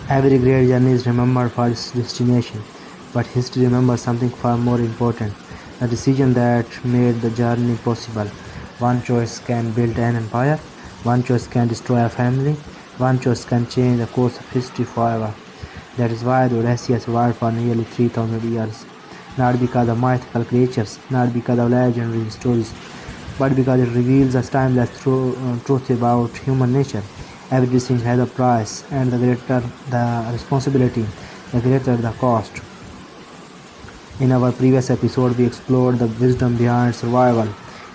Every great journey is remembered for its destination, but history remembers something far more important: the decision that made the journey possible. One choice can build an empire, one choice can destroy a family, one choice can change the course of history forever. That is why the Odyssey has survived for nearly 3,000 years. Not because of mythical creatures, not because of legendary stories, but because it reveals a timeless truth about human nature. Every decision has a price, and the greater the responsibility, the greater the cost. In our previous episode, we explored the wisdom behind survival.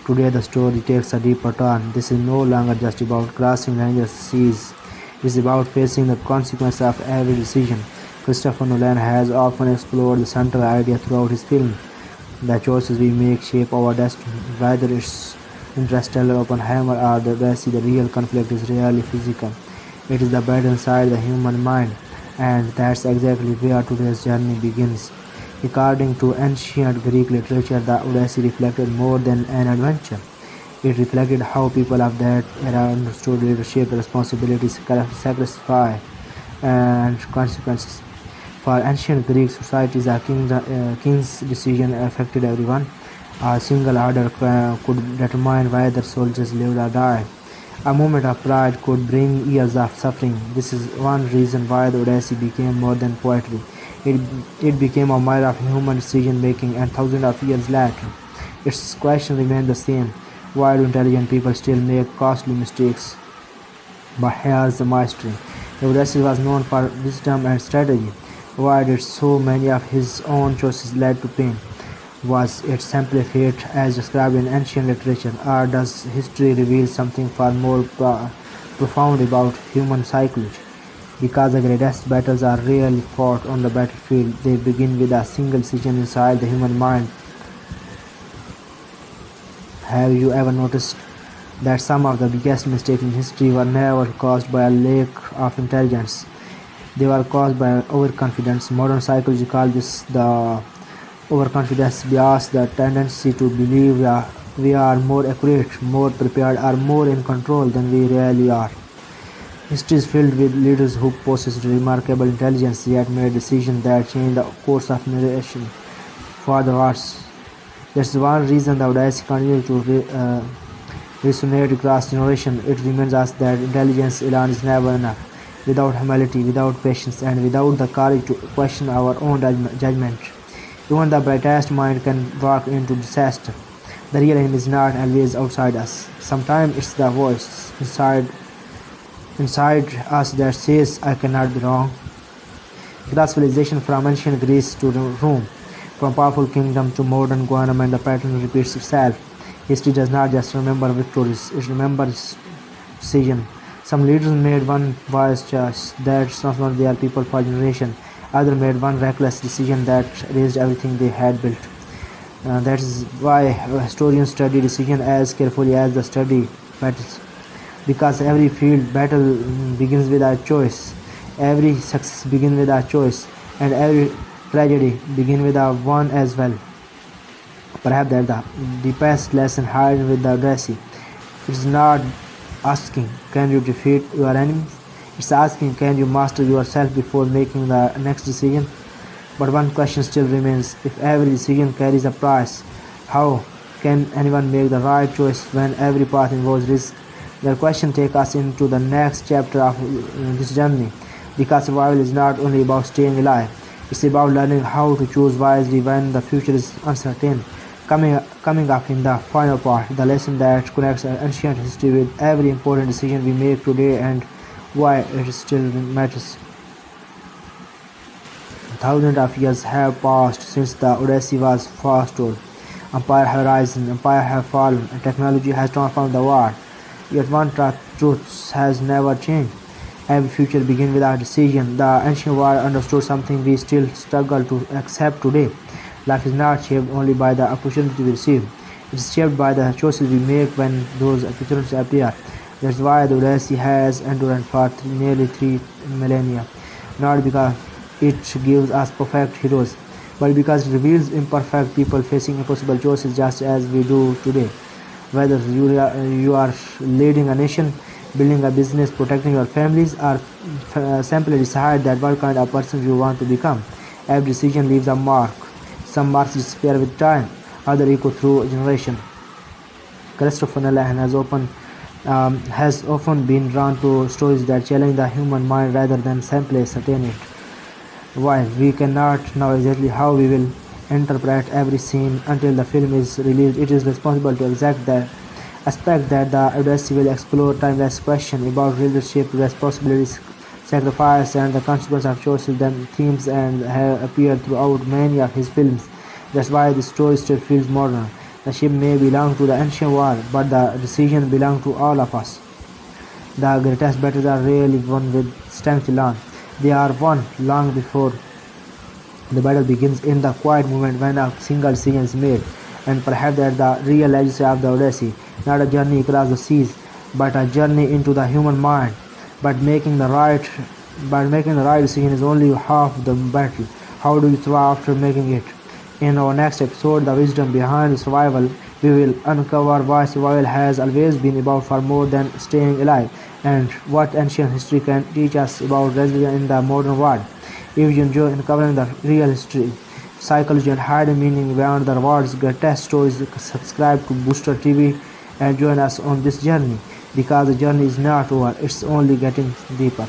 Today, the story takes a deeper turn. This is no longer just about crossing dangerous seas, it is about facing the consequences of every decision. Christopher Nolan has often explored the central idea throughout his films. The choices we make shape our destiny. Whether it's Interstellar, Oppenheimer, or The Odyssey, the real conflict is rarely physical. It is the battle inside the human mind, and that's exactly where today's journey begins. According to ancient Greek literature, the Odyssey reflected more than an adventure. It reflected how people of that era understood leadership, responsibility, sacrifice, and consequences. For ancient Greek societies, king's decision affected everyone. A single order could determine whether soldiers lived or died. A moment of pride could bring years of suffering. This is one reason why the Odyssey became more than poetry. It, it became a mirror of human decision making, and thousands of years later, its question remains the same: why do intelligent people still make costly mistakes? But here's the mystery: the Odyssey was known for wisdom and strategy. Why did so many of his own choices lead to pain? Was it simply fate as described in ancient literature, or does history reveal something far more profound about human psychology? Because the greatest battles are rarely fought on the battlefield, they begin with a single decision inside the human mind. Have you ever noticed that some of the biggest mistakes in history were never caused by a lack of intelligence? They were caused by overconfidence. Modern psychology calls this the overconfidence bias, the tendency to believe we are more accurate, more prepared, or more in control than we really are. History is filled with leaders who possessed remarkable intelligence yet made decisions that changed the course of narration for the worse. That's one reason the Odyssey continues to resonate across generations. It reminds us that intelligence alone is never enough. Without humility, without patience, and without the courage to question our own judgment, even the brightest mind can walk into disaster. The real enemy is not always outside us. Sometimes it's the voice inside us that says, "I cannot be wrong." Across civilization, from ancient Greece to Rome, from powerful kingdom to modern government, the pattern repeats itself. History does not just remember victories; it remembers decision. Some leaders made one wise choice that transformed their people for generations. Others made one reckless decision that erased everything they had built. That is why historians study decision as carefully as the study battles. Because every field battle begins with a choice, every success begins with a choice, and every tragedy begins with a one as well. Perhaps that the deepest lesson hidden with the Odyssey. It's not asking, can you defeat your enemies? It's asking, can you master yourself before making the next decision? But one question still remains: if every decision carries a price, how can anyone make the right choice when every path involves risk? The question takes us into the next chapter of this journey, because survival is not only about staying alive, it's about learning how to choose wisely when the future is uncertain. Coming up in the final part, the lesson that connects ancient history with every important decision we make today and why it still matters. Thousands of years have passed since the Odyssey was first told. Empires have risen, empires have fallen, and technology has transformed the world. Yet one truth has never changed. Every future begins with a decision. The ancient world understood something we still struggle to accept today. Life is not shaped only by the opportunity we receive. It is shaped by the choices we make when those opportunities appear. That's why the Odyssey has endured for nearly 3 millennia. Not because it gives us perfect heroes, but because it reveals imperfect people facing impossible choices just as we do today. Whether you are leading a nation, building a business, protecting your families, or simply decide that what kind of person you want to become. Every decision leaves a mark. Some marks disappear with time, others echo through generation. Christopher Nolan has often been drawn to stories that challenge the human mind rather than simply entertain it. While we cannot know exactly how we will interpret every scene until the film is released, it is responsible to expect that the Odyssey will explore timeless questions about leadership, responsibilities, sacrifice, and the consequences of choices. Them themes and have appeared throughout many of his films. That's why the story still feels modern. The ship may belong to the ancient world, but the decision belongs to all of us. The greatest battles are rarely won with strength alone. They are won long before the battle begins, in the quiet moment when a single decision is made. And perhaps that's the real legacy of the Odyssey, not a journey across the seas, but a journey into the human mind. But making the right decision is only half the battle. How do you survive after making it? In our next episode, The Wisdom Behind Survival, we will uncover why survival has always been about far more than staying alive, and what ancient history can teach us about resilience in the modern world. If you enjoy uncovering the real history, psychology, and hidden meaning beyond the world's greatest stories, subscribe to Booster TV and join us on this journey, because the journey is not over, it's only getting deeper.